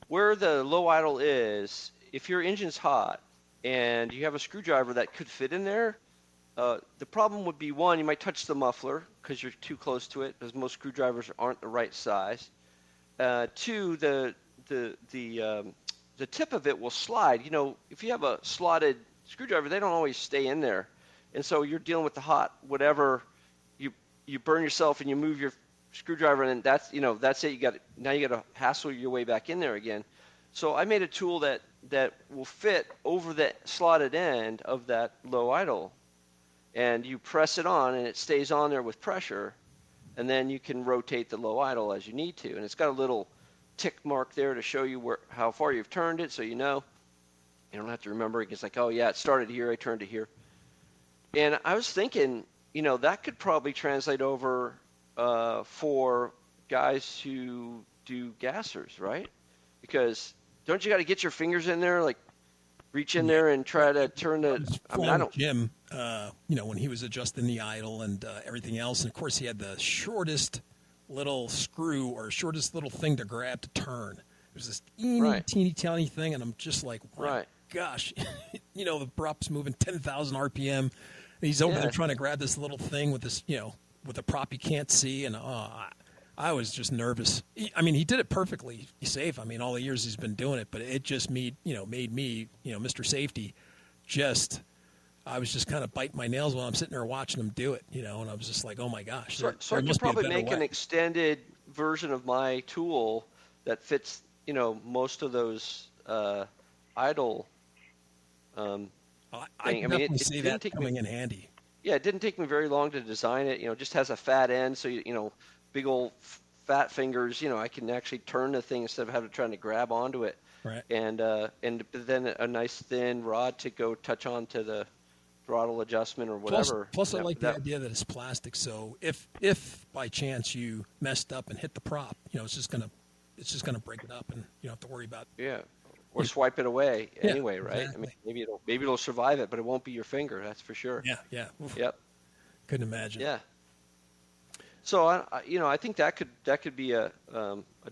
where the low idle is, if your engine's hot and you have a screwdriver that could fit in there, the problem would be, one, you might touch the muffler because you're too close to it, because most screwdrivers aren't the right size. Two, the tip of it will slide. If you have a slotted screwdriver, they don't always stay in there, and so you're dealing with the hot whatever. You burn yourself and you move your screwdriver, and that's it. You got to hassle your way back in there again. So I made a tool that will fit over the slotted end of that low idle, and you press it on, and it stays on there with pressure, and then you can rotate the low idle as you need to. And it's got a little tick mark there to show you how far you've turned it, so you know. You don't have to remember. It's like, oh yeah, it started here, I turned it here. And I was thinking, that could probably translate over for guys who do gassers, right? Because don't you got to get your fingers in there, like reach in there and try to turn the. I don't. Jim, when he was adjusting the idle and everything else, and of course he had the shortest little screw or shortest little thing to grab to turn. It was this teeny tiny thing, and I'm just like, gosh, the prop's moving 10,000 RPM, and he's over there trying to grab this little thing with this, with a prop you can't see, and I was just nervous. He did it perfectly safe. All the years he's been doing it, but it just made me, Mr. Safety, I was just kind of biting my nails while I'm sitting there watching him do it, and I was just like, oh my gosh. So I could probably make an extended version of my tool that fits, most of those idle I can definitely see that coming in handy. Yeah, it didn't take me very long to design it. It just has a fat end, so big old fat fingers. I can actually turn the thing instead of having trying to grab onto it. Right. And then a nice thin rod to go touch onto the throttle adjustment or whatever. Plus I like the idea that it's plastic. So if by chance you messed up and hit the prop, it's just gonna break it up, and you don't have to worry about. Yeah. Or swipe it away anyway, right? Exactly. Maybe it'll survive it, but it won't be your finger. That's for sure. Yeah. Oof. Yep. Couldn't imagine. Yeah. So I think that could be a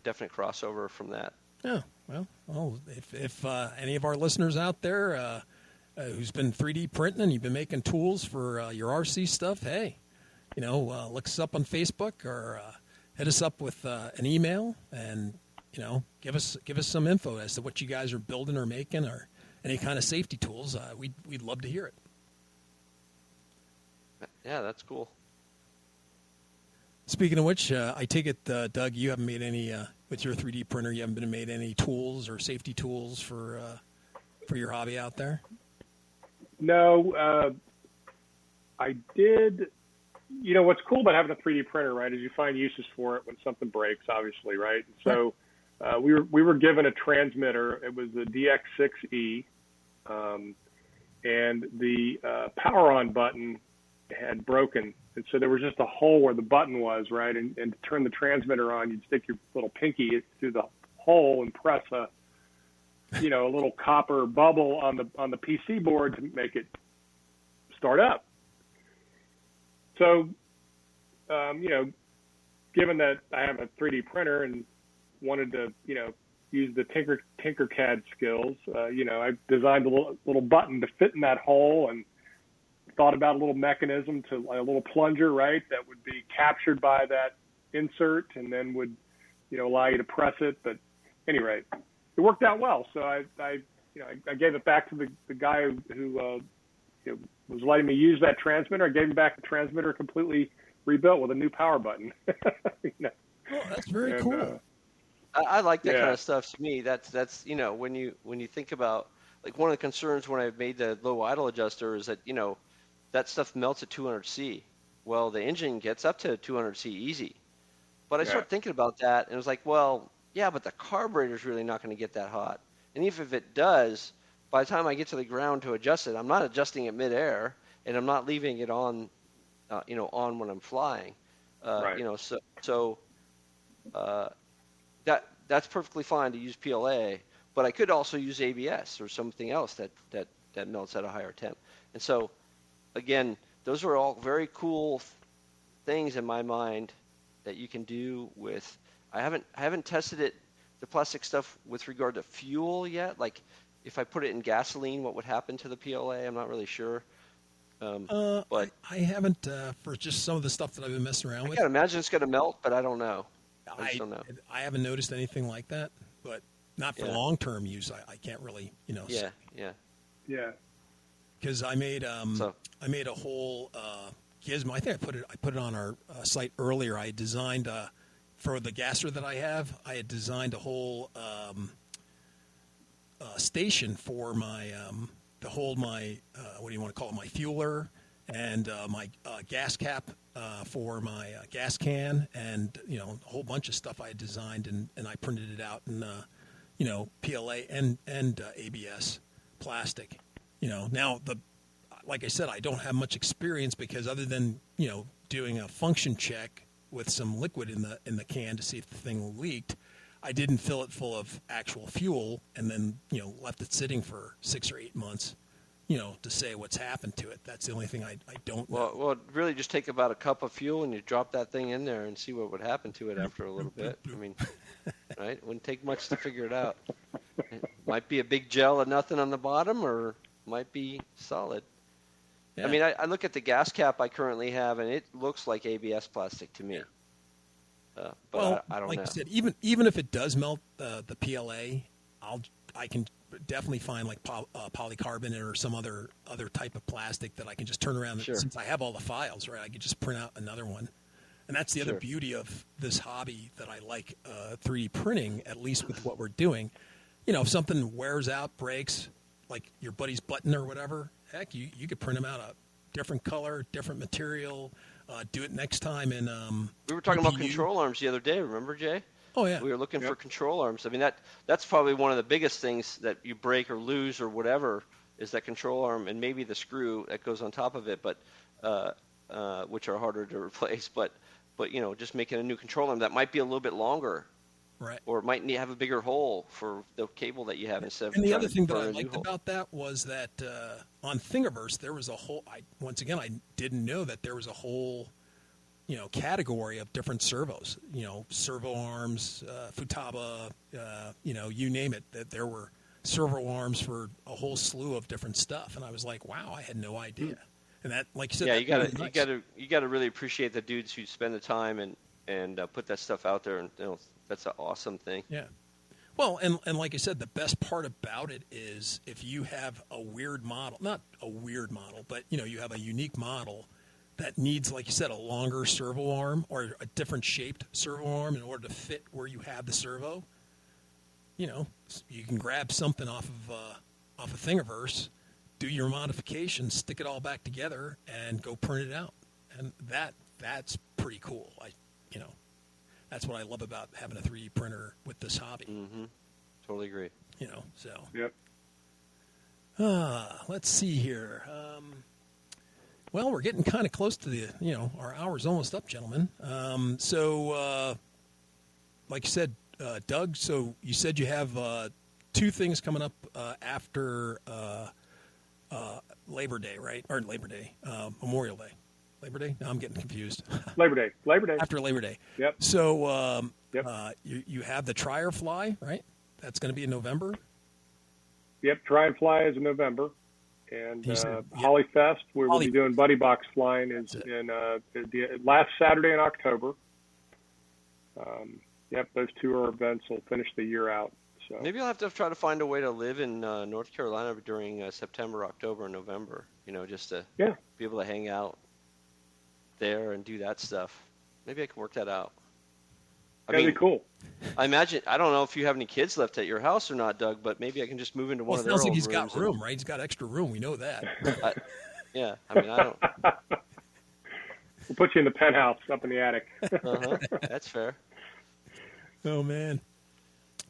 definite crossover from that. Yeah. Well, if any of our listeners out there who's been 3D printing and you've been making tools for your RC stuff, hey, look us up on Facebook or hit us up with an email and give us some info as to what you guys are building or making or any kind of safety tools. We'd love to hear it. Yeah, that's cool. Speaking of which, I take it, Doug, you haven't made any with your 3D printer. You haven't made any tools or safety tools for your hobby out there. No, I did. What's cool about having a 3D printer, right, is you find uses for it when something breaks, obviously, right? So we were given a transmitter. It was the DX6E, and the power on button had broken. And so there was just a hole where the button was, right? And to turn the transmitter on, you'd stick your little pinky through the hole and press a little copper bubble on the PC board to make it start up. So, given that I have a 3D printer and wanted to, use the Tinkercad skills, I designed a little button to fit in that hole and thought about a little mechanism to a little plunger, right, that would be captured by that insert and then would, allow you to press it. But anyway, it worked out well. So I gave it back to the guy who was letting me use that transmitter. I gave him back the transmitter completely rebuilt with a new power button. Oh, that's very cool. I like that kind of stuff. To me, that's when you think about, like, one of the concerns when I made the low idle adjuster is that that stuff melts at 200C. Well, the engine gets up to 200C easy. But I started thinking about that, and it was like, well, yeah, but the carburetor's really not going to get that hot. And even if it does, by the time I get to the ground to adjust it, I'm not adjusting it midair, and I'm not leaving it on, on when I'm flying. Right. That's perfectly fine to use PLA, but I could also use ABS or something else that melts at a higher temp. And so, again, those are all very cool things in my mind that you can do with. I haven't tested the plastic stuff with regard to fuel yet. Like, if I put it in gasoline, what would happen to the PLA? I'm not really sure. But I haven't for just some of the stuff that I've been messing around with. I can't imagine it's going to melt, but I don't know. I just don't know. I haven't noticed anything like that, but not for long-term use. I can't really, Yeah. Because I made a whole gizmo. I think I put it on our site earlier. I designed for the gasser that I have. I had designed a whole station for my to hold my what do you want to call it, my fueler and my gas cap for my gas can, and a whole bunch of stuff I had designed and I printed it out in PLA and ABS plastic. Now like I said, I don't have much experience because other than doing a function check with some liquid in the can to see if the thing leaked, I didn't fill it full of actual fuel and then left it sitting for 6 or 8 months. To say what's happened to it. That's the only thing I don't know. Well, really just take about a cup of fuel and you drop that thing in there and see what would happen to it after a little bit. I mean, right? It wouldn't take much to figure it out. It might be a big gel of nothing on the bottom, or might be solid. Yeah. I mean, I look at the gas cap I currently have, and it looks like ABS plastic to me. But I don't know. Like I said, even if it does melt the PLA, I can definitely find like polycarbonate or some other type of plastic that I can just turn around. Sure. Since I have all the files, right, I could just print out another one. And that's the other beauty of this hobby that I like 3D printing, at least with what we're doing. If something wears out, breaks, like your buddy's button or whatever, heck, you could print them out a different color, different material, do it next time. And we were talking about control arms the other day, remember, Jay? Oh, yeah. We were looking for control arms. I mean, that's probably one of the biggest things that you break or lose or whatever is that control arm and maybe the screw that goes on top of it, but which are harder to replace. But just making a new control arm that might be a little bit longer, right? Or it might have a bigger hole for the cable that you have instead of. And the other thing that I liked about that was that on Thingiverse there was a whole. I didn't know that there was a whole category of different servos. Servo arms, Futaba, you name it. That there were servo arms for a whole slew of different stuff, and I was like, wow, I had no idea. And that, like you said, you gotta really appreciate the dudes who spend the time and put that stuff out there, and that's an awesome thing. Yeah. Well, and like I said, the best part about it is if you have a weird model, not a weird model, but you have a unique model that needs, like you said, a longer servo arm or a different shaped servo arm in order to fit where you have the servo. You can grab something off of Thingiverse, do your modifications, stick it all back together, and go print it out. And that's pretty cool. That's what I love about having a 3D printer with this hobby. Mm-hmm. Totally agree. So. Yep. Let's see here. Well, we're getting kind of close to our hour's almost up, gentlemen. So, like you said, Doug, so you said you have two things coming up after Labor Day, right? Or Labor Day, Memorial Day. Labor Day? No, I'm getting confused. Labor Day. After Labor Day. Yep. So you have the Try or Fly, right? That's going to be in November? Yep, Try and Fly is in November. And Holly Fest, where we'll be doing Buddy Box flying, is in the last Saturday in October. Those two are events will finish the year out. So maybe I'll have to try to find a way to live in North Carolina during September, October, and November, just to be able to hang out there and do that stuff. Maybe I can work that out. That'd be cool. I imagine, I don't know if you have any kids left at your house or not, Doug, but maybe I can just move into one of their old rooms. He's got room, right? He's got extra room. We know that. I don't. We'll put you in the penthouse up in the attic. That's fair. Oh, man.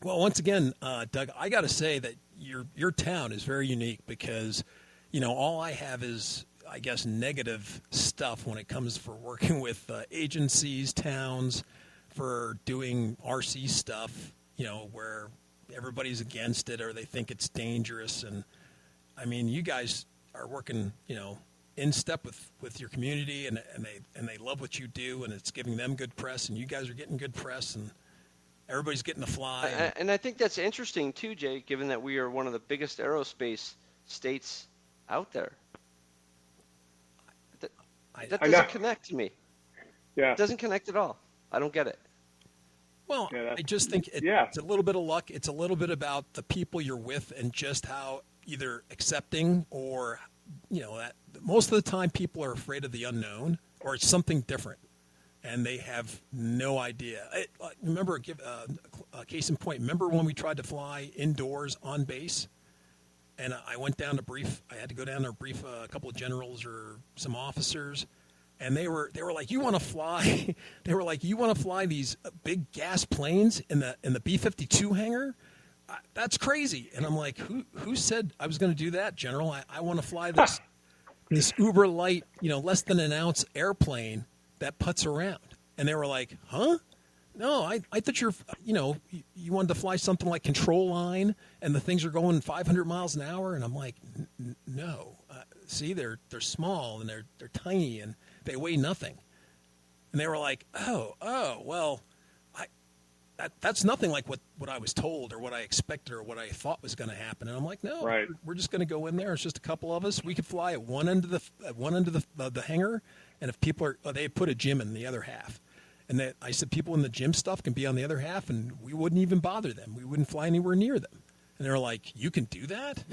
Well, once again, Doug, I got to say that your town is very unique because, all I have is, I guess, negative stuff when it comes for working with agencies, towns, for doing RC stuff, where everybody's against it or they think it's dangerous. And, I mean, you guys are working, in step with your community, and they love what you do, and it's giving them good press, and you guys are getting good press, and everybody's getting to fly. And I think that's interesting, too, Jay, given that we are one of the biggest aerospace states out there. That doesn't connect to me. Yeah. It doesn't connect at all. I don't get it. Well, I just think it's a little bit of luck. It's a little bit about the people you're with and just how either accepting or, that most of the time people are afraid of the unknown or it's something different and they have no idea. Remember, a case in point, remember when we tried to fly indoors on base? And I went down to brief. I had to go down there and brief a couple of generals or some officers, and they were like, "You want to fly?" They were like, "You want to fly these big gas planes in the B-52 hangar? That's crazy." And I'm like, "Who said I was going to do that, General? I want to fly this uber light, less than an ounce airplane that putts around." And they were like, "Huh? No, I thought you wanted to fly something like Control Line, and the things are going 500 miles an hour." And I'm like, "No, see, they're small and they're tiny and they weigh nothing." And they were like, "Oh, well, that's nothing like what I was told or what I expected or what I thought was going to happen." And I'm like, "No, we're just going to go in there. It's just a couple of us. We could fly at one end of the hangar, and if people they put a gym in the other half." And I said, people in the gym stuff can be on the other half, and we wouldn't even bother them. We wouldn't fly anywhere near them. And they were like, "You can do that?"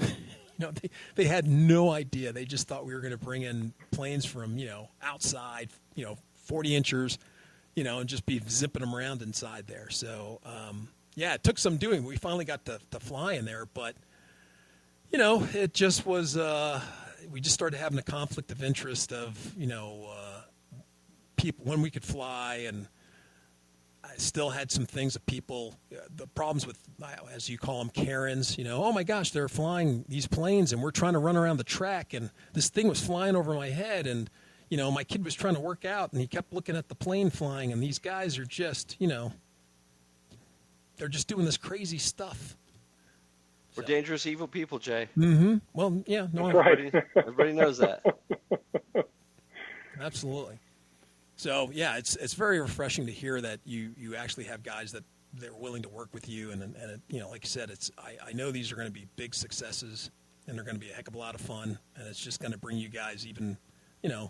They had no idea. They just thought we were going to bring in planes from, outside, 40 inches, and just be zipping them around inside there. So, it took some doing. We finally got to fly in there, but, it just was, we just started having a conflict of interest of, people when we could fly, and I still had some things that people, the problems with, as you call them, Karens, "Oh my gosh, they're flying these planes and we're trying to run around the track and this thing was flying over my head and, my kid was trying to work out and he kept looking at the plane flying and these guys are just, they're just doing this crazy stuff." We're dangerous, evil people, Jay. Mm-hmm. Well, yeah. No, right. Everybody knows that. Absolutely. So yeah, it's very refreshing to hear that you actually have guys that they're willing to work with you, and like you said, I know these are going to be big successes, and they're going to be a heck of a lot of fun, and it's just going to bring you guys even a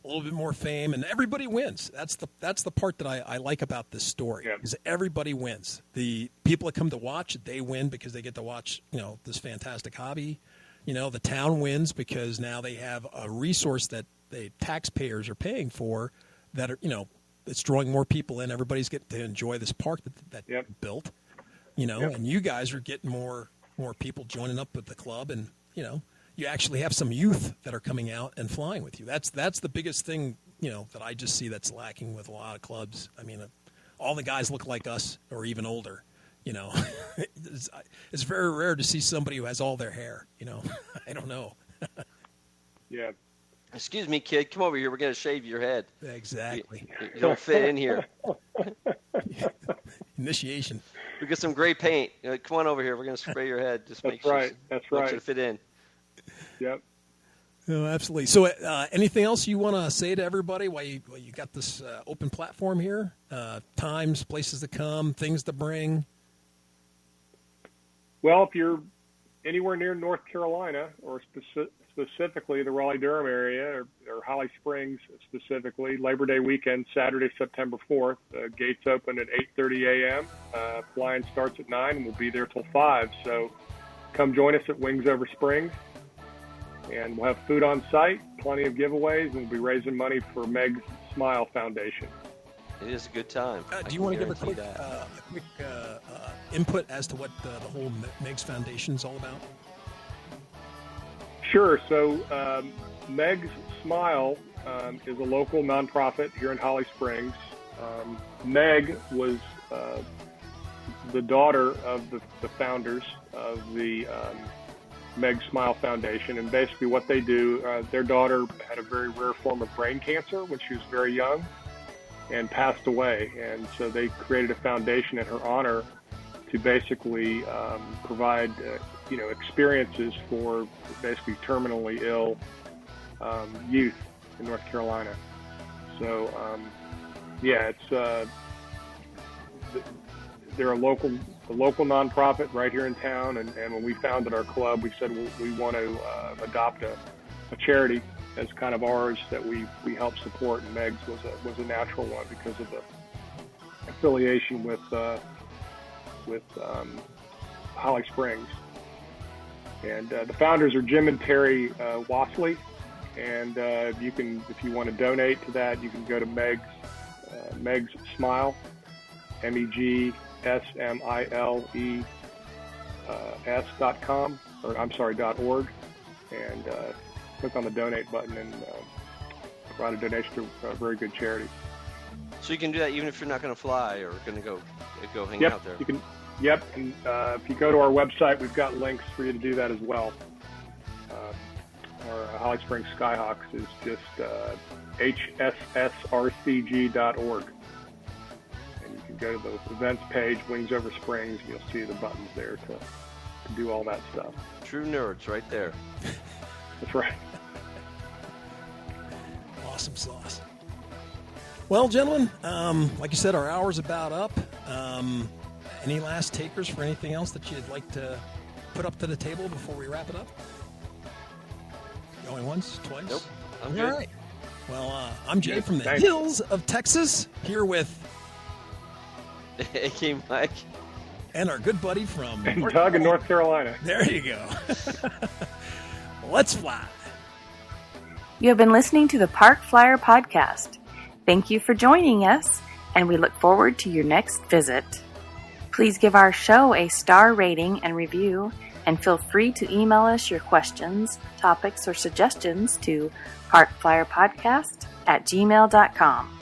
little bit more fame, and everybody wins. That's the part that I like about this story, is everybody wins. The people that come to watch, they win because they get to watch this fantastic hobby. The town wins because now they have a resource that the taxpayers are paying for that are it's drawing more people in. Everybody's getting to enjoy this park that you built, and you guys are getting more people joining up with the club, and you actually have some youth that are coming out and flying with you. That's the biggest thing that I just see that's lacking with a lot of clubs. I mean, all the guys look like us or even older. It's very rare to see somebody who has all their hair. I don't know. Yeah. Excuse me, kid. Come over here. We're going to shave your head. Exactly. You don't fit in here. Initiation. We got some gray paint. Come on over here. We're going to spray your head. Just make sure. That's right. You to fit in. Yep. Oh, absolutely. So, anything else you want to say to everybody while you got this open platform here? Times, places to come, things to bring. Well, if you're anywhere near North Carolina, or specifically the Raleigh-Durham area, or Holly Springs specifically, Labor Day weekend, Saturday, September 4th. Gates open at 8:30 a.m. Flying starts at 9, and we'll be there till 5. So come join us at Wings Over Springs. And we'll have food on site, plenty of giveaways, and we'll be raising money for Meg's Smile Foundation. It is a good time. Do you want to give a quick input as to what the whole Meg's Foundation is all about? Sure. So Meg's Smile is a local nonprofit here in Holly Springs. Meg was the daughter of the founders of the Meg Smile Foundation, and basically what they do, their daughter had a very rare form of brain cancer when she was very young and passed away, and so they created a foundation in her honor to basically provide experiences for basically terminally ill youth in North Carolina. So it's they're a local nonprofit right here in town, and when we founded our club, we said we want to adopt a charity as kind of ours that we help support, and Meg's was a natural one because of the affiliation with Holly Springs. And the founders are Jim and Terry Wassley, and if you want to donate to that, you can go to Meg's Smile, MEGSMILES.com, .org, and click on the donate button and provide a donation to a very good charity. So you can do that even if you're not going to fly or going to go hang out there. You can. Yep, and if you go to our website, we've got links for you to do that as well. Our Holly Springs Skyhawks is just hssrcg.org. And you can go to the events page, Wings Over Springs, and you'll see the buttons there to do all that stuff. True nerds right there. That's right. Awesome sauce. Well, gentlemen, like you said, our hour's about up. Any last takers for anything else that you'd like to put up to the table before we wrap it up? Going once, twice? Nope. I'm All good. right. Well, I'm Jay from the Thanks. hills of Texas, here with... AK Mike. And our good buddy from... Doug in North Carolina. There you go. Let's fly. You have been listening to the Park Flyer Podcast. Thank you for joining us, and we look forward to your next visit. Please give our show a star rating and review, and feel free to email us your questions, topics, or suggestions to parkflyerpodcast@gmail.com.